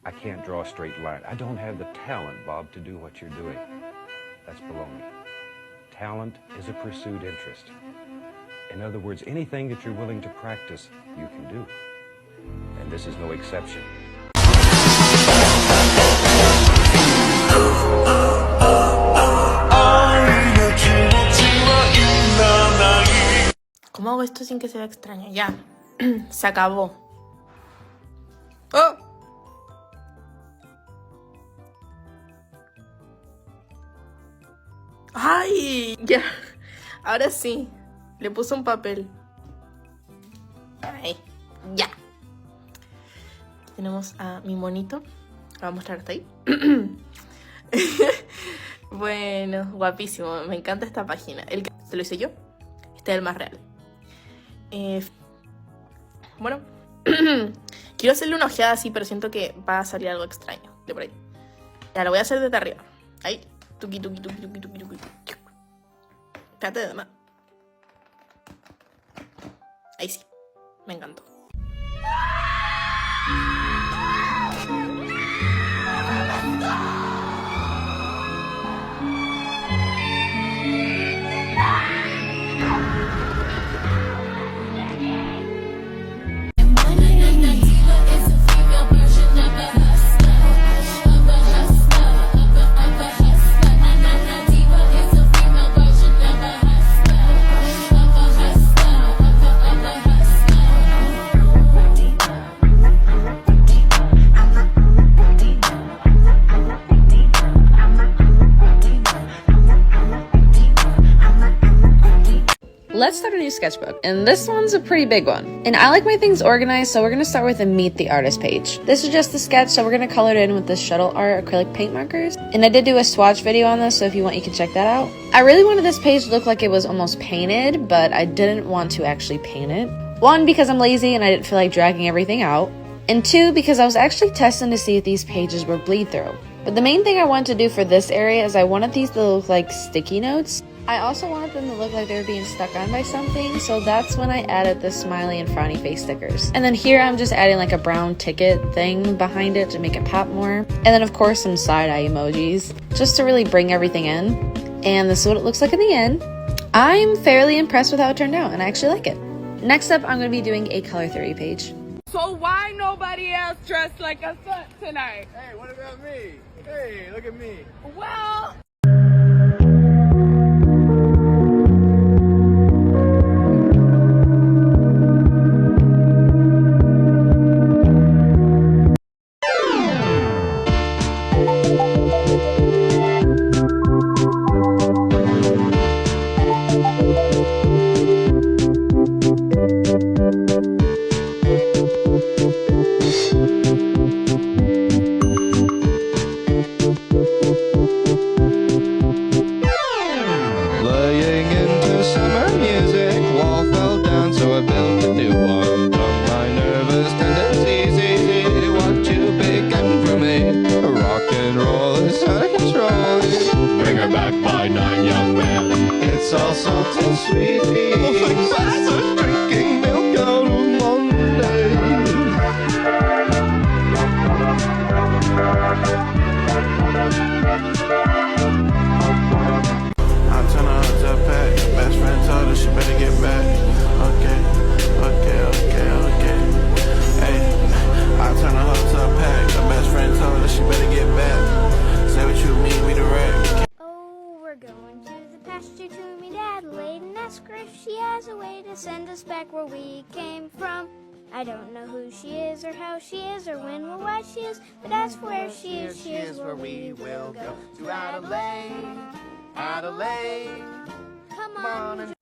I can't draw a straight line. I don't have the talent, Bob, to do what you're doing. That's baloney. Talent is a pursued interest. In other words, anything that you're willing to practice, you can do. And this is no exception. ¿Cómo hago esto sin que se vea extraño? Ya, se acabó. ¡Oh! ¡Ay! Ya, ahora sí. Le puse un papel. Ahí, ya. Tenemos a mi monito. Lo voy a mostrar hasta ahí. Bueno, guapísimo. Me encanta esta página. El que se lo hice yo. Este es el más real. Bueno, quiero hacerle una ojeada así, pero siento que va a salir algo extraño de por ahí. Ya, lo voy a hacer desde arriba. Ahí. Tuki, tuki, tuki, tuki, tuki, tuki. Espérate de más. Ahí sí. Me encantó. Let's start a new sketchbook, and this one's a pretty big one. And I like my things organized, so we're gonna start with a meet the artist page. This is just the sketch, so we're gonna color it in with the shuttle art acrylic paint markers. And I did do a swatch video on this, so if you want, you can check that out. I really wanted this page to look like it was almost painted, but I didn't want to actually paint it. One, because I'm lazy and I didn't feel like dragging everything out. And two, because I was actually testing to see if these pages were bleed through. But the main thing I wanted to do for this area is I wanted these to look like sticky notes. I also wanted them to look like they were being stuck on by something, so that's when I added the smiley and frowny face stickers. And then here I'm just adding like a brown ticket thing behind it to make it pop more. And then of course some side-eye emojis, just to really bring everything in. And this is what it looks like in the end. I'm fairly impressed with how it turned out, and I actually like it. Next up, I'm going to be doing a color theory page. So why nobody else dressed like a son tonight? Hey, what about me? Hey, look at me. Well... It's all salt and sweet peas. Like glasses drinking milk out of Monday. I turn her to a pack. Best friend told her she better get back. Okay. Hey, I turn her to a pack. The best friend told her she better get back. Say what you mean, we the wreck. Oh, we're going to the pasture to meet Adelaide and ask her if she has a way to send us back where we came from. I don't know who she is or how she is or when or why she is, but as for where she is where we will go. To Adelaide, Adelaide, Come on.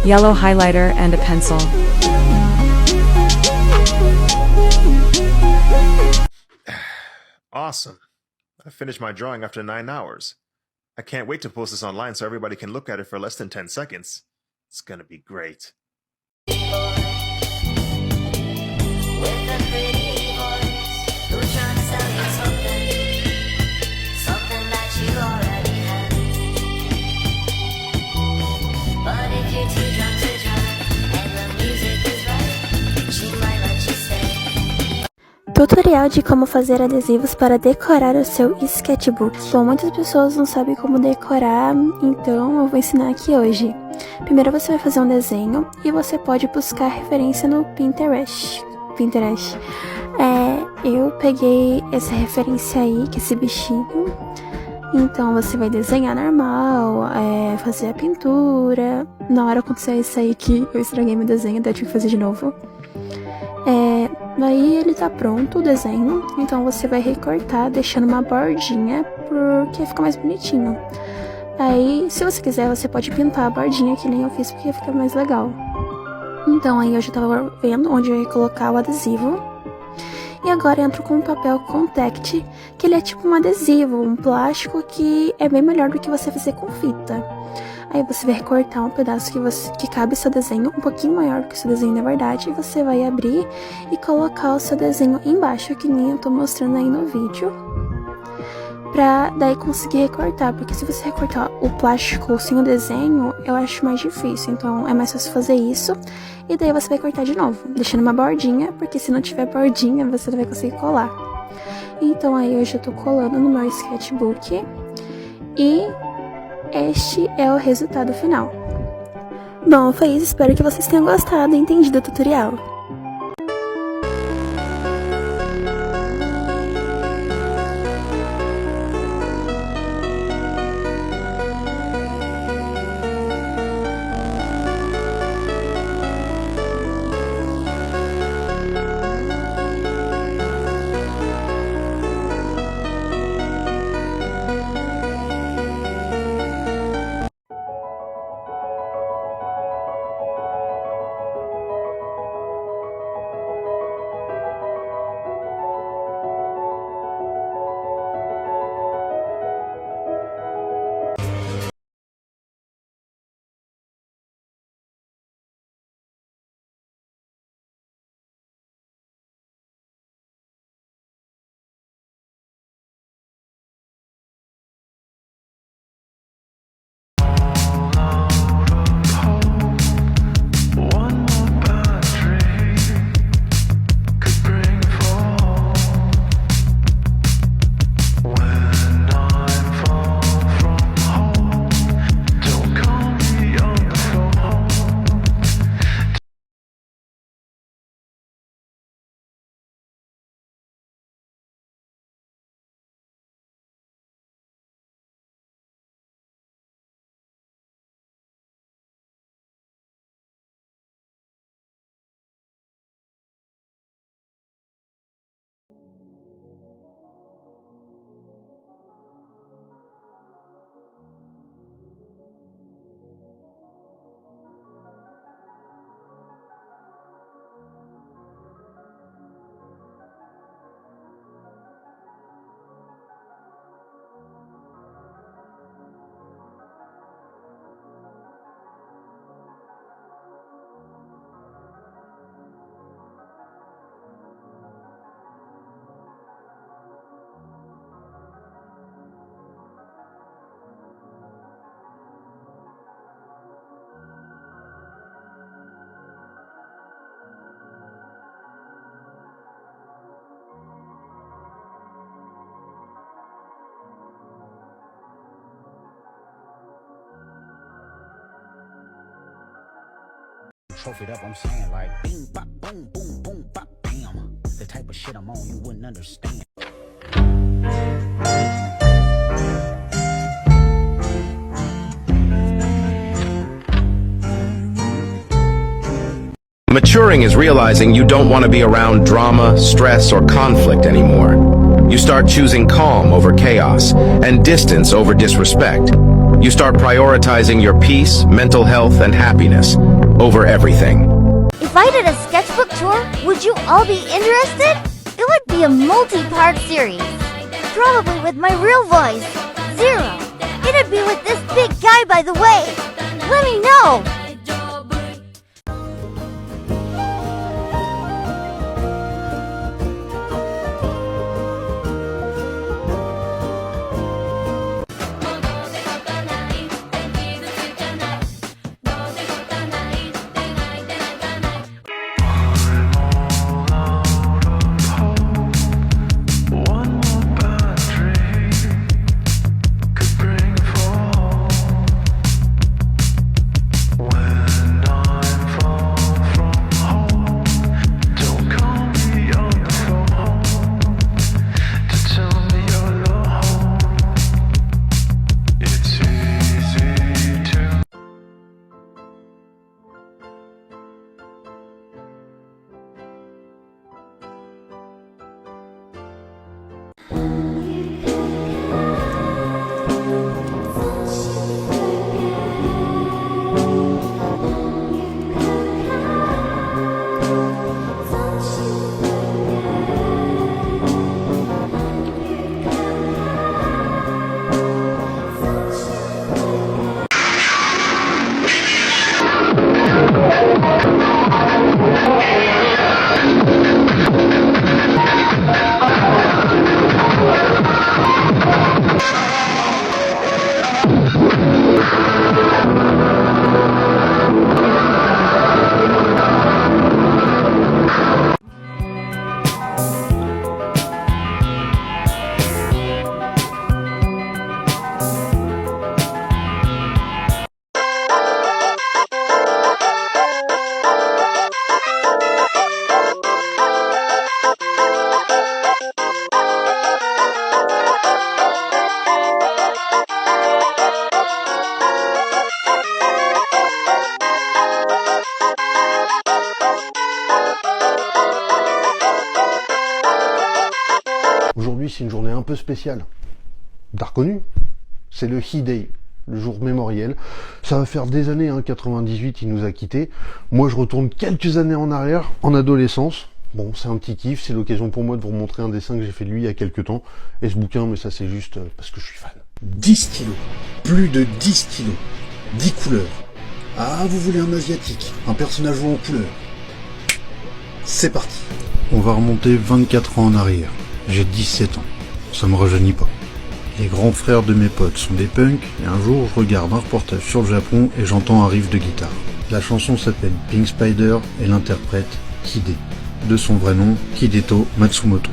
yellow highlighter, and a pencil. Awesome. I finished my drawing after 9 hours. I can't wait to post this online so everybody can look at it for less than 10 seconds. It's gonna be great. Tutorial de como fazer adesivos para decorar o seu sketchbook. Bom, muitas pessoas não sabem como decorar, então eu vou ensinar aqui hoje. Primeiro você vai fazer um desenho e você pode buscar referência no Pinterest. Eu peguei essa referência aí, que é esse bichinho. Então você vai desenhar normal, fazer a pintura. Na hora aconteceu isso aí que eu estraguei meu desenho, daí eu tive que fazer de novo. Daí ele tá pronto, o desenho. Então você vai recortar, deixando uma bordinha, porque fica mais bonitinho. Aí, se você quiser, você pode pintar a bordinha, que nem eu fiz, porque fica mais legal. Então aí eu já tava vendo onde eu ia colocar o adesivo. E agora eu entro com um papel contact, que ele é tipo um adesivo, um plástico que é bem melhor do que você fazer com fita. Aí você vai recortar um pedaço que cabe o seu desenho, um pouquinho maior do que o seu desenho na verdade, e você vai abrir e colocar o seu desenho embaixo, que nem eu tô mostrando aí no vídeo, pra daí conseguir recortar, porque se você recortar o plástico sem o desenho, eu acho mais difícil, então é mais fácil fazer isso, e daí você vai cortar de novo, deixando uma bordinha, porque se não tiver bordinha, você não vai conseguir colar. Então aí eu já tô colando no meu sketchbook, e este é o resultado final. Bom, foi isso. Espero que vocês tenham gostado e entendido o tutorial. Trophied up, I'm saying like bing, bop, boom, boom, boom, bop, bam. The type of shit I'm on, you wouldn't understand. Maturing is realizing you don't want to be around drama, stress, or conflict anymore. You start choosing calm over chaos and distance over disrespect. You start prioritizing your peace, mental health, and happiness over everything. If I did a sketchbook tour, would you all be interested? It would be a multi-part series. Probably with my real voice, Zero. It'd be with this big guy, by the way. Let me know. Aujourd'hui, c'est une journée un peu spéciale. T'as reconnu? C'est le He Day, le jour mémoriel. Ça va faire des années, 98, il nous a quittés. Moi, je retourne quelques années en arrière, en adolescence. Bon, c'est un petit kiff, c'est l'occasion pour moi de vous remontrer un dessin que j'ai fait de lui il y a quelques temps. Et ce bouquin, mais ça c'est juste parce que je suis fan. 10 stylos, plus de 10 stylos, 10 couleurs. Ah, vous voulez un asiatique, un personnage en couleur. C'est parti. On va remonter 24 ans en arrière. J'ai 17 ans. Ça me rajeunit pas. Les grands frères de mes potes sont des punks, et un jour je regarde un reportage sur le Japon et j'entends un riff de guitare. La chanson s'appelle Pink Spider et l'interprète Hide. De son vrai nom, Hideto Matsumoto.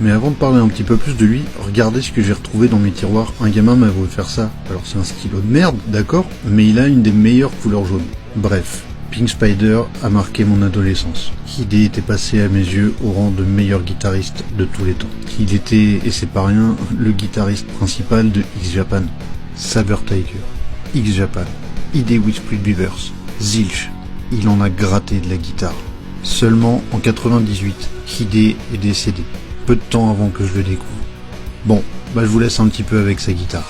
Mais avant de parler un petit peu plus de lui, regardez ce que j'ai retrouvé dans mes tiroirs. Un gamin m'avait offert ça. Alors c'est un stylo de merde, d'accord, mais il a une des meilleures couleurs jaunes. Bref, Pink Spider a marqué mon adolescence. Hide était passé à mes yeux au rang de meilleur guitariste de tous les temps. Il était, et c'est pas rien, le guitariste principal de X-Japan, Saber Tiger, X-Japan, Hide with Split Beavers, Zilch. Il en a gratté de la guitare. Seulement en 98, Hide est décédé, peu de temps avant que je le découvre. Bon, bah je vous laisse un petit peu avec sa guitare.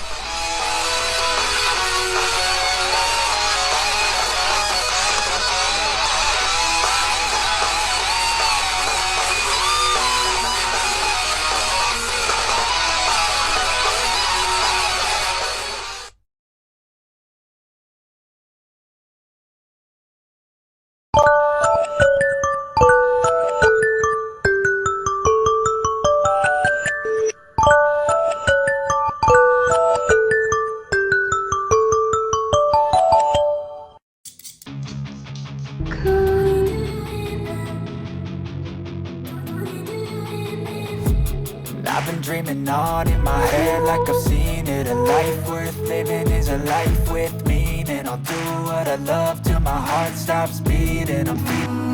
I've been dreaming on in my head like I've seen it. A life worth living is a life with meaning. I'll do what I love till my heart stops beating. I'm feeling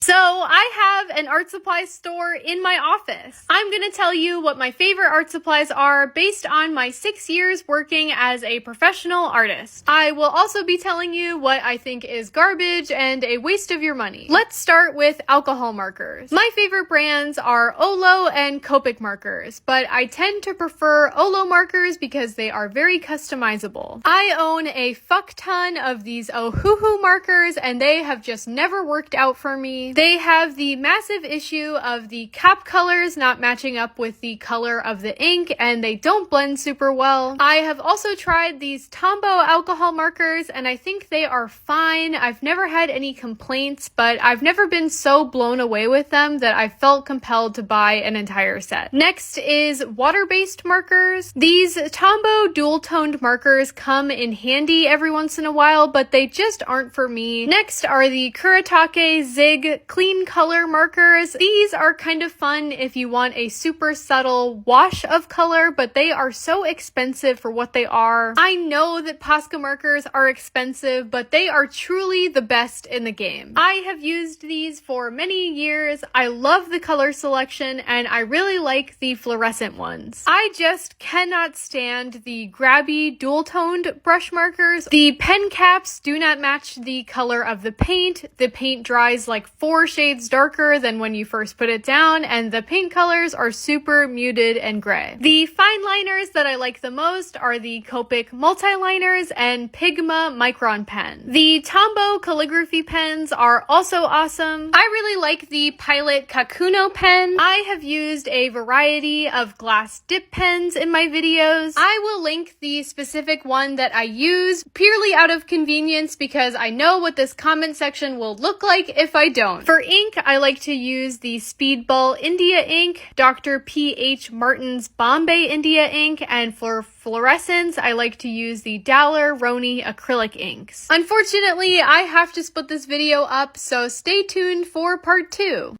So I have an art supply store in my office. I'm gonna tell you what my favorite art supplies are based on my 6 years working as a professional artist. I will also be telling you what I think is garbage and a waste of your money. Let's start with alcohol markers. My favorite brands are Olo and Copic markers, but I tend to prefer Olo markers because they are very customizable. I own a fuck ton of these ohuhu markers and they have just never worked out for me. They have the massive issue of the cap colors not matching up with the color of the ink, and they don't blend super well. I have also tried these Tombow alcohol markers, and I think they are fine. I've never had any complaints, but I've never been so blown away with them that I felt compelled to buy an entire set. Next is water-based markers. These Tombow dual-toned markers come in handy every once in a while, but they just aren't for me. Next are the Kuretake Zig clean color markers. These are kind of fun if you want a super subtle wash of color, but they are so expensive for what they are. I know that Posca markers are expensive, but they are truly the best in the game. I have used these for many years. I love the color selection and I really like the fluorescent ones. I just cannot stand the grabby dual-toned brush markers. The pen caps do not match the color of the paint. The paint dries like 4 shades darker than when you first put it down, and the paint colors are super muted and gray. The fine liners that I like the most are the Copic multi-liners and Pigma micron pen. The Tombow calligraphy pens are also awesome. I really like the Pilot Kakuno pen. I have used a variety of glass dip pens in my videos. I will link the specific one that I use purely out of convenience because I know what this comment section will look like if I don't. For ink, I like to use the Speedball India ink, Dr. P.H. Martin's Bombay India ink, and for fluorescence, I like to use the Daler Roni acrylic inks. Unfortunately, I have to split this video up, so stay tuned for part 2.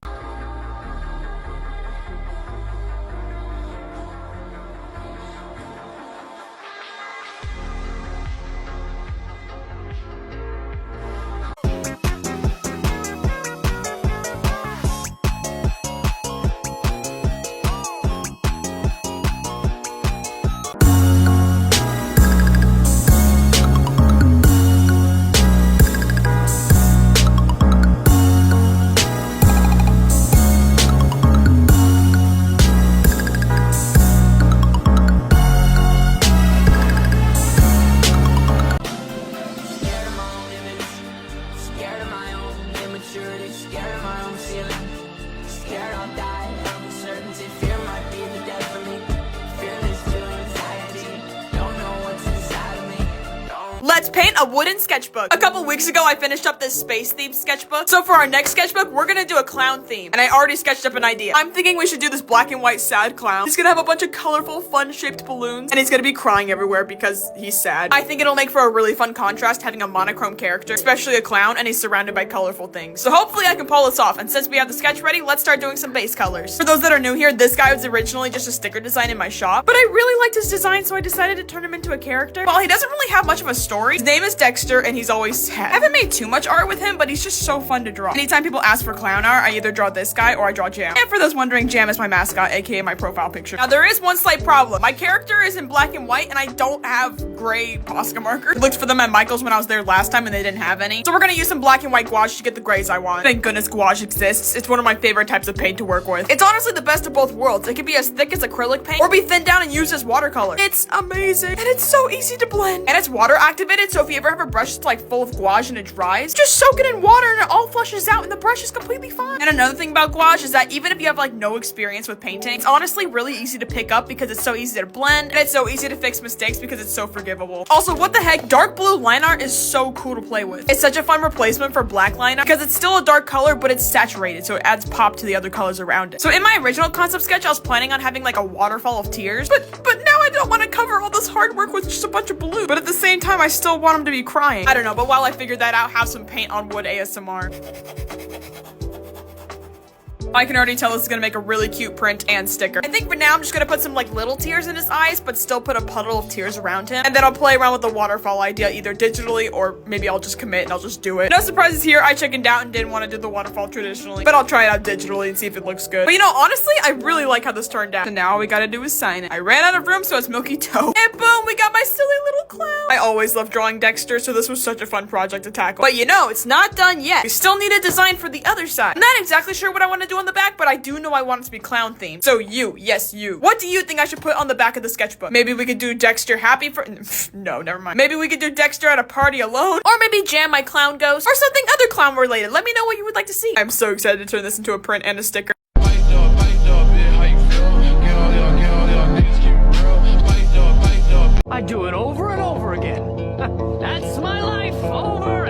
Let's paint a wooden sketchbook. A couple weeks ago, I finished up this space-themed sketchbook. So for our next sketchbook, we're gonna do a clown theme. And I already sketched up an idea. I'm thinking we should do this black and white sad clown. He's gonna have a bunch of colorful, fun-shaped balloons. And he's gonna be crying everywhere because he's sad. I think it'll make for a really fun contrast having a monochrome character, especially a clown, and he's surrounded by colorful things. So hopefully I can pull this off. And since we have the sketch ready, let's start doing some base colors. For those that are new here, this guy was originally just a sticker design in my shop. But I really liked his design, so I decided to turn him into a character. While he doesn't really have much of a story, his name is Dexter, and he's always sad. I haven't made too much art with him, but he's just so fun to draw. Anytime people ask for clown art, I either draw this guy or I draw Jam. And for those wondering, Jam is my mascot, aka my profile picture. Now, there is one slight problem. My character is in black and white, and I don't have gray Posca markers. I looked for them at Michael's when I was there last time, and they didn't have any. So we're gonna use some black and white gouache to get the grays I want. Thank goodness gouache exists. It's one of my favorite types of paint to work with. It's honestly the best of both worlds. It can be as thick as acrylic paint, or be thinned down and used as watercolor. It's amazing, and it's so easy to blend. And it's water activated, so if you ever have a brush that's like full of gouache and it dries, just soak it in water and it all flushes out and the brush is completely fine. And another thing about gouache is that even if you have like no experience with painting, it's honestly really easy to pick up because it's so easy to blend, and it's so easy to fix mistakes because it's so forgivable. Also, what the heck, dark blue line art is so cool to play with. It's such a fun replacement for black line art because it's still a dark color, but it's saturated, so it adds pop to the other colors around it. So in my original concept sketch, I was planning on having like a waterfall of tears, but now I don't want to cover all this hard work with just a bunch of balloons. But at the same time, I still want him to be crying. I don't know, but while I figure that out, have some paint on wood ASMR. I can already tell this is gonna make a really cute print and sticker. I think for now I'm just gonna put some like little tears in his eyes, but still put a puddle of tears around him. And then I'll play around with the waterfall idea either digitally or maybe I'll just commit and I'll just do it. No surprises here, I chickened out and didn't want to do the waterfall traditionally, but I'll try it out digitally and see if it looks good. But you know, honestly, I really like how this turned out. So now all we gotta do is sign it. I ran out of room, so it's Milky Toe. And boom, we got my silly little clown. I always love drawing Dexter, so this was such a fun project to tackle. But you know, it's not done yet. We still need a design for the other side. I'm not exactly sure what I want to do on the back, but I do know I want it to be clown themed. So you, yes you. What do you think I should put on the back of the sketchbook? Maybe we could do Dexter happy for- No, never mind. Maybe we could do Dexter at a party alone, or maybe Jam my clown ghost, or something other clown related. Let me know what you would like to see. I'm so excited to turn this into a print and a sticker. I do it over and over again. That's my life, over